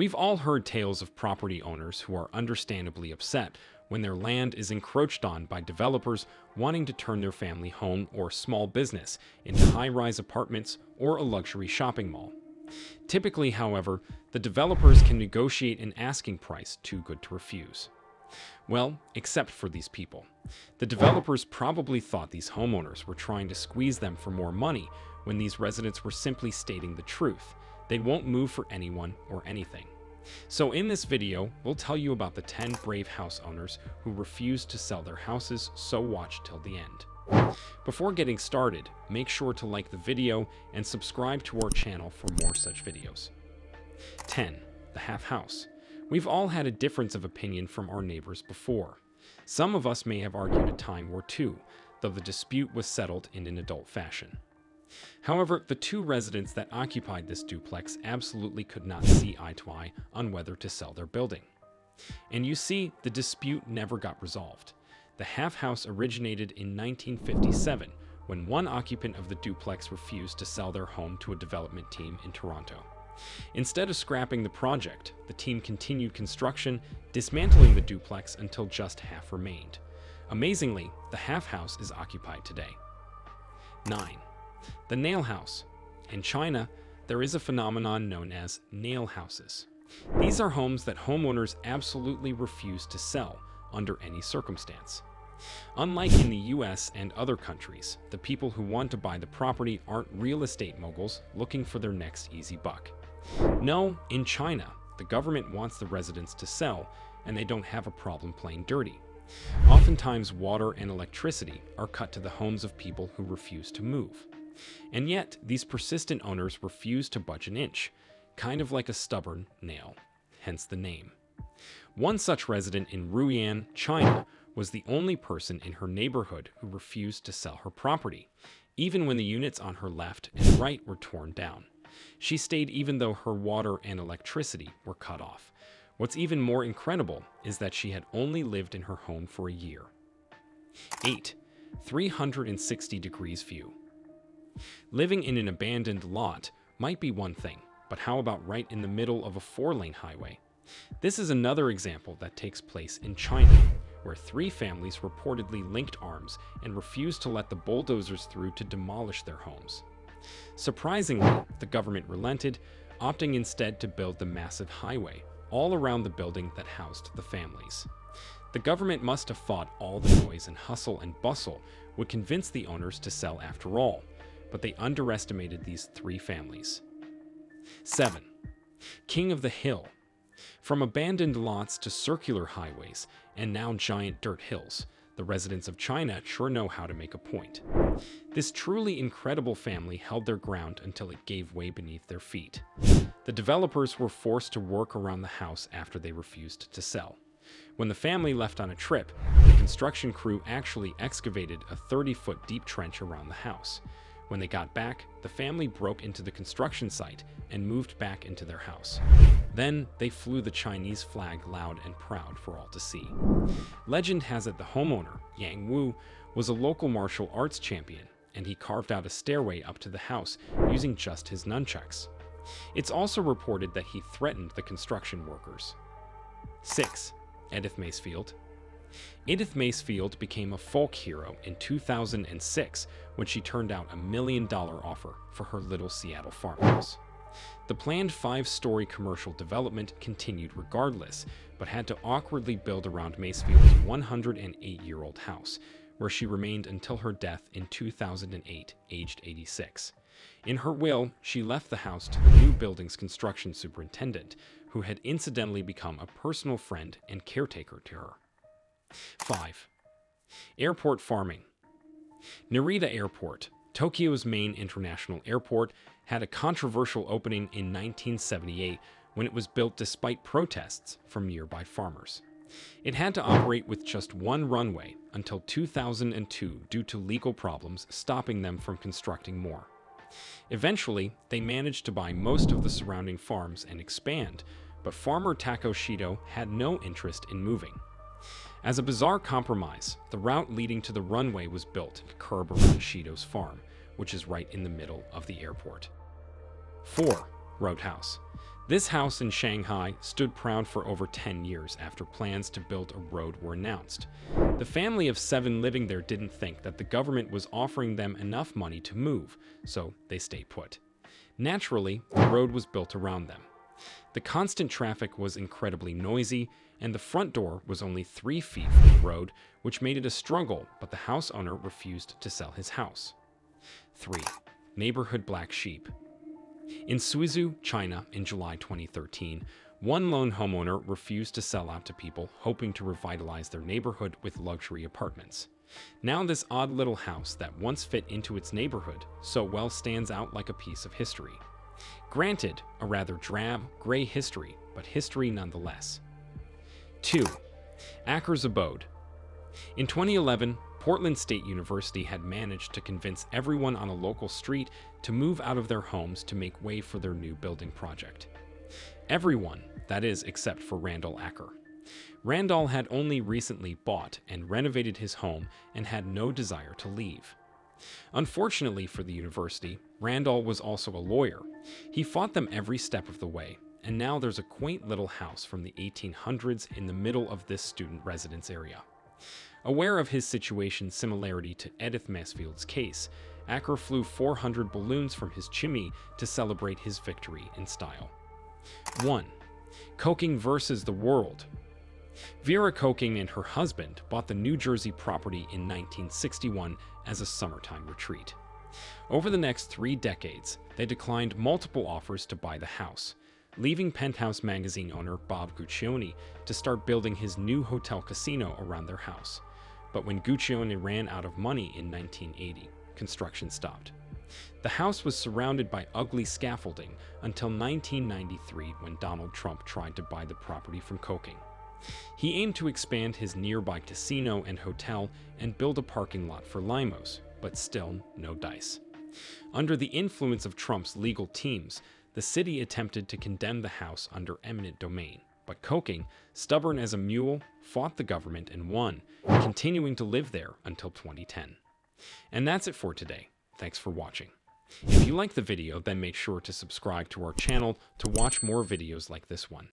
We've all heard tales of property owners who are understandably upset when their land is encroached on by developers wanting to turn their family home or small business into high-rise apartments or a luxury shopping mall. Typically, however, the developers can negotiate an asking price too good to refuse. Well, except for these people. The developers probably thought these homeowners were trying to squeeze them for more money when these residents were simply stating the truth. They won't move for anyone or anything. So in this video, we'll tell you about the 10 brave house owners who refused to sell their houses, so watch till the end. Before getting started, make sure to like the video and subscribe to our channel for more such videos. 10. The half house. We've all had a difference of opinion from our neighbors before. Some of us may have argued a time or two, though the dispute was settled in an adult fashion. However, the two residents that occupied this duplex absolutely could not see eye to eye on whether to sell their building. And you see, the dispute never got resolved. The half house originated in 1957 when one occupant of the duplex refused to sell their home to a development team in Toronto. Instead of scrapping the project, the team continued construction, dismantling the duplex until just half remained. Amazingly, the half house is occupied today. 9. The nail house. In China, there is a phenomenon known as nail houses. These are homes that homeowners absolutely refuse to sell under any circumstance. Unlike in the US and other countries, the people who want to buy the property aren't real estate moguls looking for their next easy buck. No, in China, the government wants the residents to sell, and they don't have a problem playing dirty. Oftentimes, water and electricity are cut to the homes of people who refuse to move. And yet, these persistent owners refuse to budge an inch, kind of like a stubborn nail, hence the name. One such resident in Ruyan, China, was the only person in her neighborhood who refused to sell her property, even when the units on her left and right were torn down. She stayed even though her water and electricity were cut off. What's even more incredible is that she had only lived in her home for a year. 8. 360 degrees view. Living in an abandoned lot might be one thing, but how about right in the middle of a 4-lane highway? This is another example that takes place in China, where 3 families reportedly linked arms and refused to let the bulldozers through to demolish their homes. Surprisingly, the government relented, opting instead to build the massive highway all around the building that housed the families. The government must have thought all the noise and hustle and bustle would convince the owners to sell after all, but they underestimated these 3 families. 7. King of the Hill. From abandoned lots to circular highways and now giant dirt hills, the residents of China sure know how to make a point. This truly incredible family held their ground until it gave way beneath their feet. The developers were forced to work around the house after they refused to sell. When the family left on a trip, the construction crew actually excavated a 30-foot deep trench around the house. When they got back, the family broke into the construction site and moved back into their house. Then they flew the Chinese flag loud and proud for all to see. Legend has it the homeowner, Yang Wu, was a local martial arts champion, and he carved out a stairway up to the house using just his nunchucks. It's also reported that he threatened the construction workers. 6. Edith Macefield. Edith Macefield became a folk hero in 2006 when she turned out $1 million offer for her little Seattle farmhouse. The planned 5-story commercial development continued regardless, but had to awkwardly build around Macefield's 108-year-old house, where she remained until her death in 2008, aged 86. In her will, she left the house to the new building's construction superintendent, who had incidentally become a personal friend and caretaker to her. 5. Airport farming. Narita Airport, Tokyo's main international airport, had a controversial opening in 1978 when it was built despite protests from nearby farmers. It had to operate with just one runway until 2002 due to legal problems stopping them from constructing more. Eventually, they managed to buy most of the surrounding farms and expand, but farmer Tako Shido had no interest in moving. As a bizarre compromise, the route leading to the runway was built to curb around Shido's farm, which is right in the middle of the airport. 4. Roadhouse. This house in Shanghai stood proud for over 10 years after plans to build a road were announced. The family of 7 living there didn't think that the government was offering them enough money to move, so they stayed put. Naturally, the road was built around them. The constant traffic was incredibly noisy, and the front door was only 3 feet from the road, which made it a struggle, but the house owner refused to sell his house. 3. Neighborhood black sheep. In Suzhou, China, in July 2013, one lone homeowner refused to sell out to people hoping to revitalize their neighborhood with luxury apartments. Now this odd little house that once fit into its neighborhood so well stands out like a piece of history. Granted, a rather drab, gray history, but history nonetheless. 2. Acker's abode. In 2011, Portland State University had managed to convince everyone on a local street to move out of their homes to make way for their new building project. Everyone, that is, except for Randall Acker. Randall had only recently bought and renovated his home and had no desire to leave. Unfortunately for the university, Randall was also a lawyer. He fought them every step of the way, and now there's a quaint little house from the 1800s in the middle of this student residence area. Aware of his situation's similarity to Edith Macefield's case, Acker flew 400 balloons from his chimney to celebrate his victory in style. 1. Coking versus the world. Vera Coking and her husband bought the New Jersey property in 1961 as a summertime retreat. Over the next 3 decades, they declined multiple offers to buy the house, leaving Penthouse magazine owner Bob Guccione to start building his new hotel casino around their house. But when Guccione ran out of money in 1980, construction stopped. The house was surrounded by ugly scaffolding until 1993 when Donald Trump tried to buy the property from Coking. He aimed to expand his nearby casino and hotel and build a parking lot for limos, but still no dice. Under the influence of Trump's legal teams, the city attempted to condemn the house under eminent domain, but Coking, stubborn as a mule, fought the government and won, continuing to live there until 2010. And that's it for today. Thanks for watching. If you liked the video, then make sure to subscribe to our channel to watch more videos like this one.